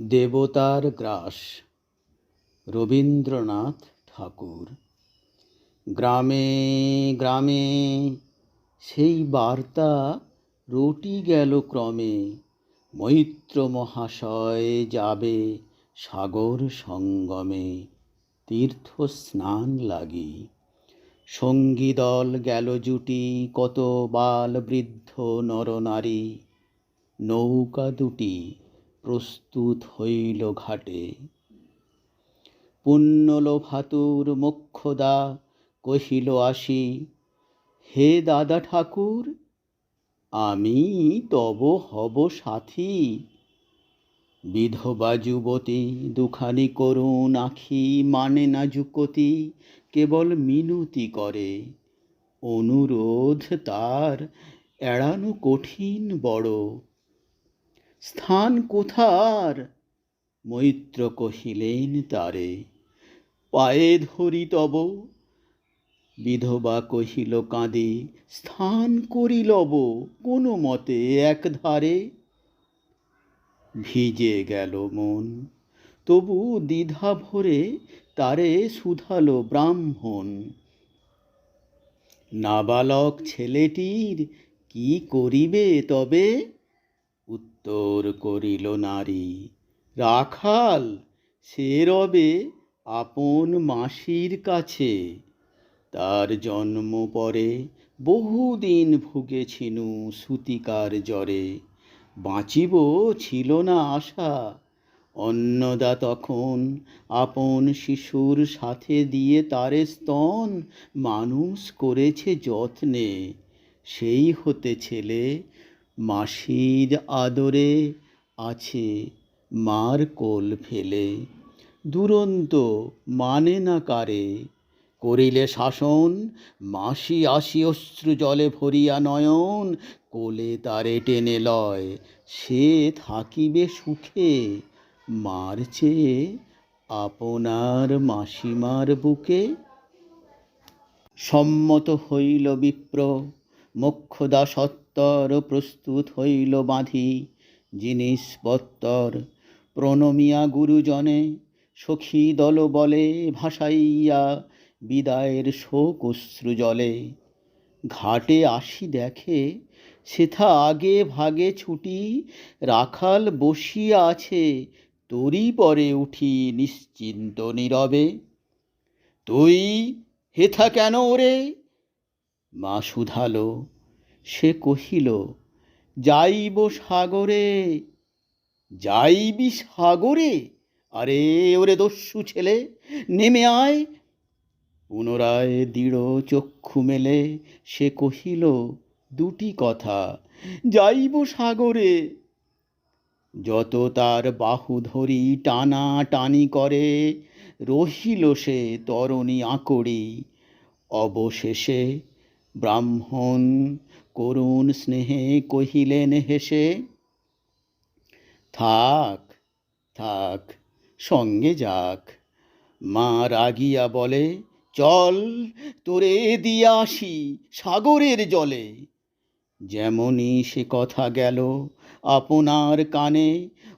দেবতার গ্রাস। রবীন্দ্রনাথ ঠাকুর। গ্রামে গ্রামে সেই বার্তা রটি গেল ক্রমে, মৈত্র মহাশয় যাবে সাগর সঙ্গমে তীর্থ স্নান লাগি। সঙ্গী দল গেল জুটি, কত বাল বৃদ্ধ নরনারী। নৌকা দুটি প্রস্তুত হইল ঘাটে। পুণ্যলোভাতুর মোক্ষদা কহিল আসি, হে দাদা ঠাকুর, আমি তব হব সাথী। বিধবা যুবতী দুখানি করুণ আখি, মানে না যুকতি, কেবল মিনতি করে। অনুরোধ তার এড়ানো কঠিন বড়। স্থান কোথার? মৈত্র কহিলেন তারে, পায়ে ধরি তব। বিধবা কহিল কাঁদে, স্থান করি লব কোনো মতে একধারে। ভিজে গেল মন, তবু দ্বিধা ভরে তারে শুধালো ব্রাহ্মণ। নাবালক ছেলেটির কি করিবে তবে? উত্তর করিল নারী, রাখাল সে রবে আপন মাসির কাছে। তার জন্ম পরে বহুদিন ভুগেছিনু সূতিকার জ্বরে। বাঁচিব ছিল না আশা। অন্নদা তখন আপন শিশুর সাথে দিয়ে তারে স্তন মানুষ করেছে যত্নে। সেই হতে ছেলে মাসির আদরে আছে মার কোল ফেলে। দুরন্ত মানে না কারে, করিলে শাসন মাসি আসি অশ্রু জলে ভরিয়া নয়ন। কোলে তারে টেনে লয়, সে থাকিবে সুখে মার চেয়ে আপনার মাসিমার বুকে। সম্মত হইল বিপ্র, মোক্ষদা সত্বর প্রস্তুত হইল বাঁধি জিনিসপত্তর। প্রণমিয়া গুরুজনে সখী দল বলে ভাসাইয়া বিদায়ের শোক অশ্রু জলে। ঘাটে আসি দেখে সেথা আগে ভাগে ছুটি, রাখাল বসিয়া আছে তরি পরে উঠি নিশ্চিন্ত নীরবে। তুই হেথা কেন ওরে? মা শুধালো। সে কহিল, যাইব সাগরে। যাইবি সাগরে? আরে ওরে দস্যু ছেলে, নেমে আয়। পুনরায় দৃঢ় চক্ষু মেলে সে কহিল দুটি কথা, যাইব সাগরে। যত তার বাহু ধরি টানা টানি করে, রহিল সে তরণী আকড়ি। অবশেষে ব্রাহ্মণ করুণ স্নেহে কহিলেন হেসে, থাক থাক সঙ্গে যাক। মা রাগিয়া বলে, চল তোরে দিয়া আসি সাগরের জলে। যেমনি সে কথা গেল আপনার কানে,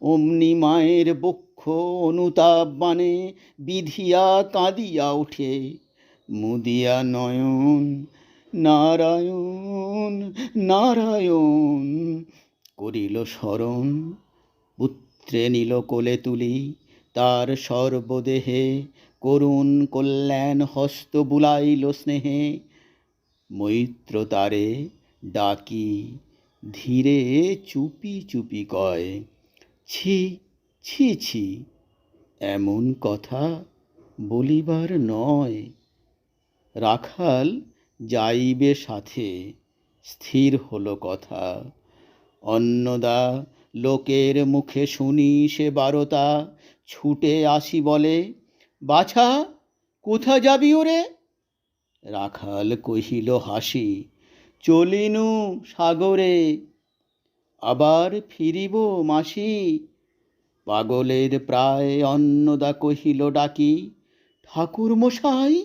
অমনি মায়ের বক্ষ অনুতাপ বানে বিধিয়া কাঁদিয়া ওঠে। মুদিয়া নয়ন নারায়ণ নারায়ণ করিল স্মরণ। পুত্রে নিল কোলে তুলি, তার সর্বদেহে করুণ কল্যাণ হস্ত বুলাইল স্নেহে। মৈত্র তারে ডাকি ধীরে চুপি চুপি কয়, ছি ছি ছি, এমন কথা বলিবার নয়। রাখাল যাইবে সাথে, স্থির হলো কথা। অন্নদা লোকের মুখে শুনি সে বারতা, ছুটে আসি বলে, বাছা কোথা যাবি ওরে? রাখাল কহিল হাসি, চলিনু সাগরে। আবার ফিরিব মাসি। পাগলের প্রায় অন্নদা কহিল ডাকি, ঠাকুর মশাই,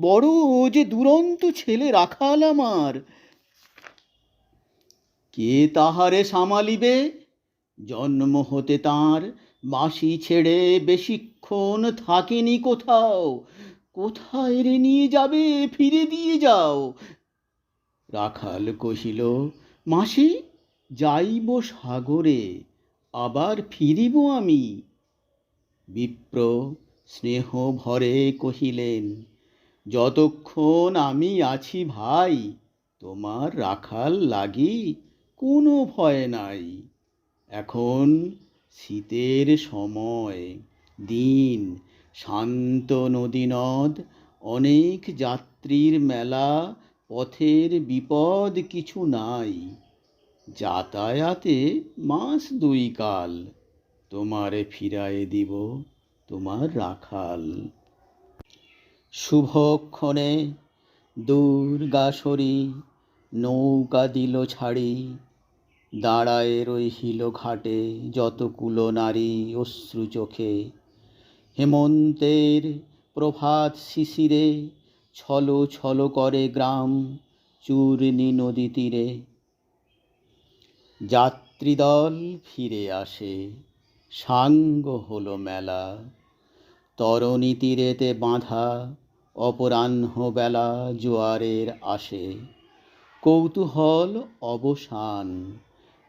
বড় যে দুরন্ত ছেলে রাখাল আমার। কে তাহারে সামালিবে? জন্ম হতে তাঁর মাসি ছেড়ে বেশিক্ষণ থাকেনি কোথাও, কোথায় রে নিয়ে যাবে, ফিরে দিয়ে যাও। রাখাল কহিল, মাসি, যাইব সাগরে, আবার ফিরিব আমি। বিপ্র স্নেহ ভরে কহিলেন, যতক্ষণ আমি আছি ভাই, তোমার রাখাল লাগি কোনো ভয় নাই। এখন শীতের সময়, দিন, শান্ত নদী নদ, অনেক যাত্রীর মেলা, পথের বিপদ কিছু নাই। যাতায়াতে মাস দুই কাল, তোমারে ফিরায়ে দিব তোমার রাখাল। শুভক্ষণে দুর্গাসরি নৌকা দিল ছাড়ি, দাঁড়ায়ে রহিল ঘাটে যতকুলো নারী অশ্রু চোখে। হেমন্তের প্রভাত শিশিরে ছলো ছলো করে গ্রাম চূর্ণী নদী তীরে। যাত্রীদল ফিরে আসে, সাঙ্গ হলো মেলা, তরণী তীরেতে বাঁধা অপরাহ্ন বেলা জোয়ারের আসে। কৌতূহল অবসান,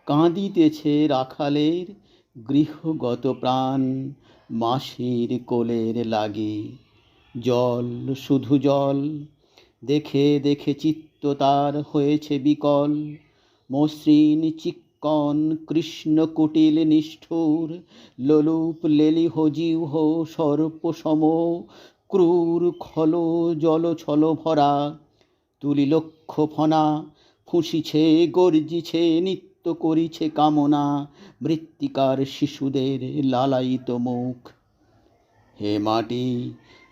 কাঁদিতেছে রাখালের গৃহগত প্রাণ, মাসির কোলের লাগি। জল, শুধু জল, দেখে দেখে চিত্ত তার হয়েছে বিকল। মসৃণ চিক্কণ কৃষ্ণকুটিল নিষ্ঠুর, লোলুপ লেলিহ জিহ্ব সর্পসম, ক্রূর খল জল ছল ভরা। তুলি লক্ষ ফনা, ফুঁসিছে গর্জিছে, নিত্য করিছে কামনা, মৃত্তিকার শিশুদের লালায়িত মুখ। হে মাটি,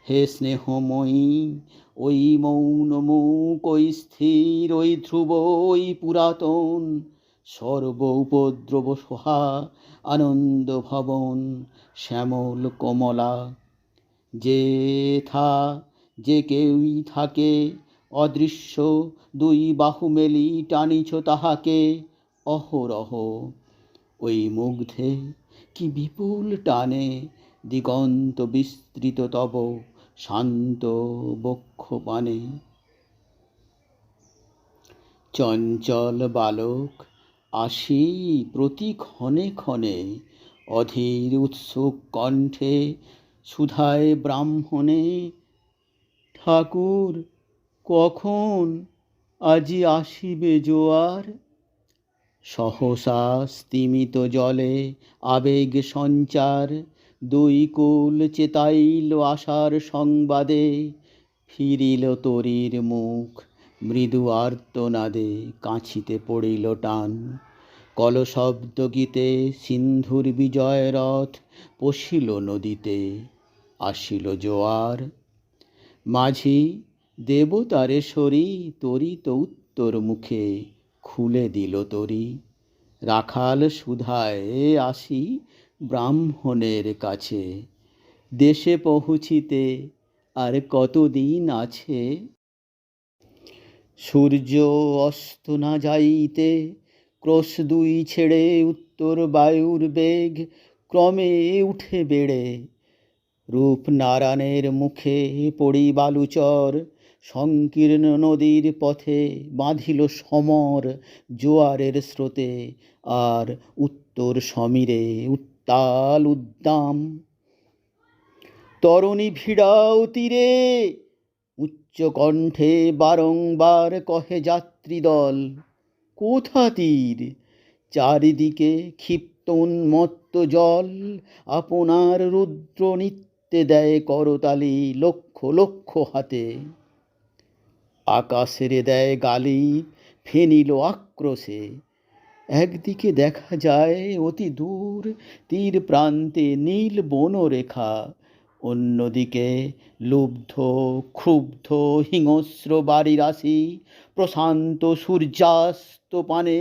হে স্নেহময়ী, ওই মৌন মুখ, ওই স্থির, ওই ধ্রুব, ওই পুরাতন, সর্ব উপদ্রব সোহা আনন্দ ভবন, শ্যামল কমলা। যেথা যে কেউই থাকে অদৃশ্য, দুই বাহু মেলি টানিছ তাহাকে অহরহ। ওই মুগ্ধে কি বিপুল টানে দিগন্ত বিস্তৃত তব শান্ত বক্ষ পানে। চঞ্চল বালক আসি প্রতি ক্ষণে ক্ষণে, অধীর উৎসুক কণ্ঠে সুধায় ব্রাহ্মণে, ঠাকুর কখন আজি আসিবে জোয়ার। সহসা স্তিমিত জলে আবেগ সঞ্চার, দুই কুল চেতাইল আশার সংবাদে। ফিরিল তরীর মুখ মৃদু আর্তনাদে, কাঁচিতে পড়িল টান। কলশব্দ গীতে সিন্ধুর বিজয় রথ পশিল নদীতে, আসিল জোয়ার। মাঝি দেবতারে সরি তরিত উত্তর মুখে, খুলে দিল তরি। রাখাল সুধায় আসি ব্রাহ্মণের কাছে, দেশে পৌঁছিতে আর কতদিন আছে। সূর্য অস্ত না যাইতে ক্রোশ দুই ছেড়ে, উত্তর বায়ুর বেগ ক্রমে উঠে বেড়ে। রূপনারায়ণের মুখে পড়ি বালুচর, সংকীর্ণ নদীর পথে বাঁধিল সমর জোয়ারের স্রোতে। আর উত্তর সমীরে উত্তাল উদ্দাম। তরণী ভিড়াও তীরে, উচ্চ কণ্ঠে বারংবার কহে যাত্রীদল, কোথা তীর। চারিদিকে ক্ষিপ্ত উন্মত্ত জল, আপনার রুদ্র নিত্যে দেয় করতালি লক্ষ লক্ষ হাতে। আকাশের দেয় গালি ফেনিল আক্রোশে। একদিকে দেখা যায় অতি দূর তীর প্রান্তে নীল বনরেখা, অন্যদিকে লুব্ধ ক্ষুব্ধ হিংস্র বাড়ি রাশি। প্রশান্ত সূর্যাস্ত পানে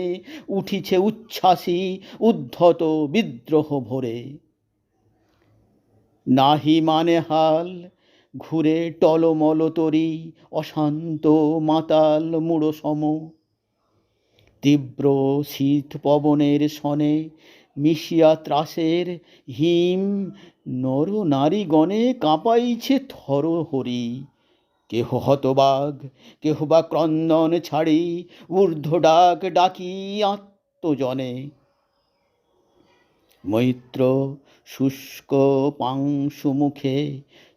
উঠিছে উচ্ছ্বাসী উদ্ধত বিদ্রোহ ভরে। নাহি মানে হাল, ঘুরে টলমল তরি, অশান্ত মাতাল মূঢ় সম। তীব্র শীত পবনের শনে মিশিয়া ত্রাসের হিম, নর নারীগণে কাঁপাইছে থরহরি। কেহ হতবাগ, কেহ বা ক্রন্দন ছাড়ি ঊর্ধ্ব ডাক ডাকি আত্মজনে। মৈত্র শুষ্ক পাংশু মুখে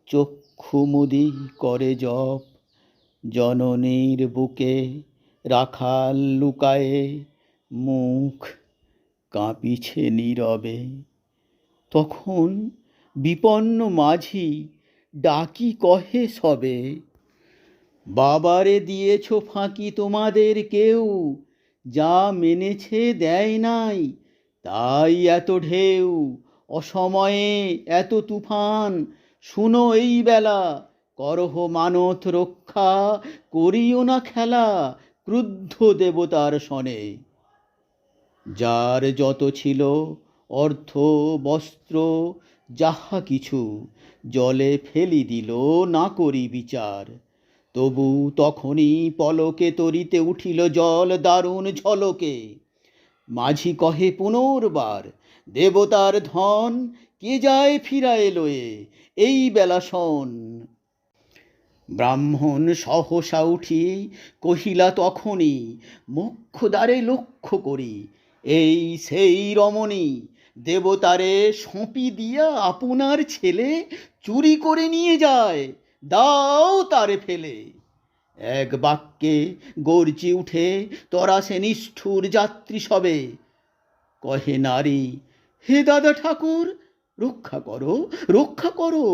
চক্ষু মুদি করে জপ, জননীর বুকে রাখাল লুকায়ে মুখ কাঁপিছে নীরবে। তখন বিপন্ন মাঝি ডাকি কহে সবে, বাবারে দিয়েছ ফাঁকি তোমাদের কেউ, যা মেনেছে দেয় নাই, তাই এত ঢেউ, অসময়ে এত তুফান। শুনো এই বেলা, করহ মানত রক্ষা, করিও না খেলা ক্রুদ্ধ দেবতার সনে। যার যত ছিল অর্থ বস্ত্র যাহা কিছু, জলে ফেলি দিল না করি বিচার। তবু তখনই পলকে তরিতে উঠিল জল দারুণ ঝলকে। মাঝি কহে পুনর্বার, দেবতার ধন কে যায় ফিরায়ে লয়ে, এই বেলা শোন। ব্রাহ্মণ সহসা উঠি কহিলা তখনই, মোক্ষদ্বারে লক্ষ্য করি, এই সেই রমণী, দেবতারে সঁপি দিয়া আপনার ছেলে চুরি করে নিয়ে যায়, দাও তারে ফেলে। এক বাক্যে গর্জি উঠে তরা সে নিষ্ঠুর যাত্রী সবে। কহে নারী, হে দাদা ঠাকুর, রক্ষা করো, রক্ষা করো।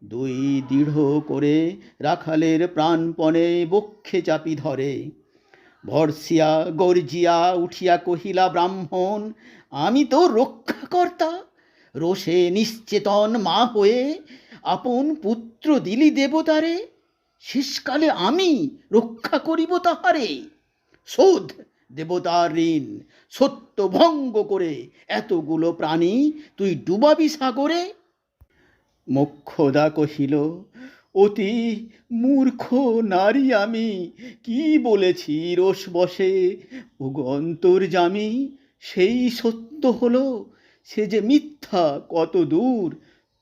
দুই দৃঢ় করে রাখালের প্রাণপণে বক্ষে চাপি ধরে। ভরসিয়া গর্জিয়া উঠিয়া কহিলা ব্রাহ্মণ, আমি তো রক্ষাকর্তা। রোষে নিশ্চেতন মা হয়ে আপন পুত্র দিলি দেবতারে, শেষকালে আমি রক্ষা করিব তাহারে। শোধ দেবতার ঋণ, সত্য ভঙ্গ করে এতগুলো প্রাণী তুই ডুবাবি সাগরে। মোক্ষদা কহিল, অতি মূর্খ নারী আমি, কি বলেছি রোষ বসে। ওগো অন্তর্যামী, সেই সত্য হলো, সে যে মিথ্যা কত দূর।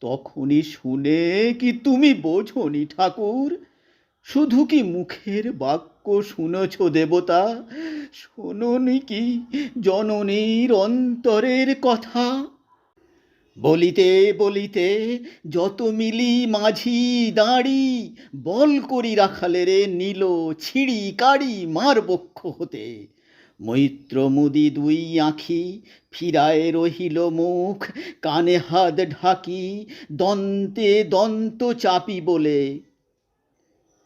তখনই শুনে কি তুমি বোঝনি ঠাকুর? শুধু কি মুখের বাক্য শুনেছ দেবতা? শোনোনি কি জননীর অন্তরের কথা? বলিতে বলিতে যত মিলি মাঝি দাঁড়ি, বল করি রাখালেরে নিল ছিঁড়ি কাড়ি মার বক্ষ হতে। মৈত্র মুদি দুই আঁখি ফিরায় রহিল মুখ, কানে হাত ঢাকি দন্তে দন্ত চাপি বলে।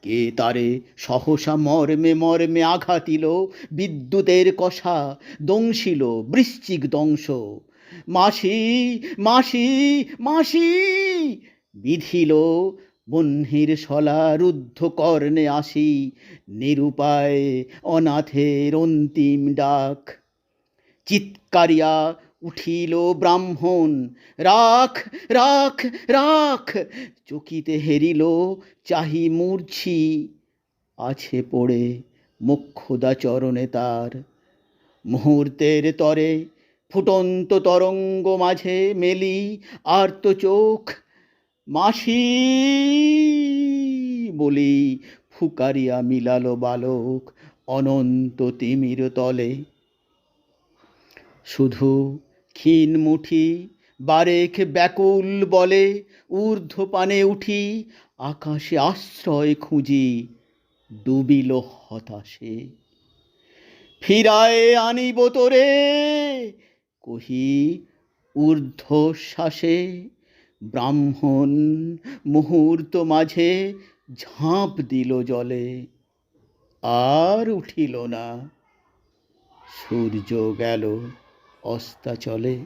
কে তারে সহসা মর্মে মর্মে আঘাতিল, বিদ্যুতের কষা দংশিল বৃশ্চিক দংশ। মাসি মাসি মাসি বিধিল বহ্নির শলা রুদ্ধ কর্ণে আসি, নিরুপায় অনাথের অন্তিম ডাক। চিৎকারিয়া উঠিল ব্রাহ্মণ, রাখ রাখ রাখ। চকিতে হেরিল চাহি মূর্ছি, আছে পড়ে মোক্ষদা চরণে তার। মুহূর্তের তরে ফুটন্ত তরঙ্গ মাঝে মেলি আর্ত চোখ, মাসি বলি ফুকারিয়া মিলালো বালক অনন্ত তিমির তলে। শুধু ক্ষীণ মুঠি বারেক ব্যাকুল বলে ঊর্ধ্ব পানে উঠি, আকাশে আশ্রয় খুঁজি ডুবিল হতাশে। ফিরায়ে আনিব তোরে কহি ঊর্ধ্বশ্বাসে। ব্রাহ্মণ মুহূর্ত মাঝে ঝাঁপ দিল জলে, আর উঠিল না। সূর্য গেল অস্তাচলে।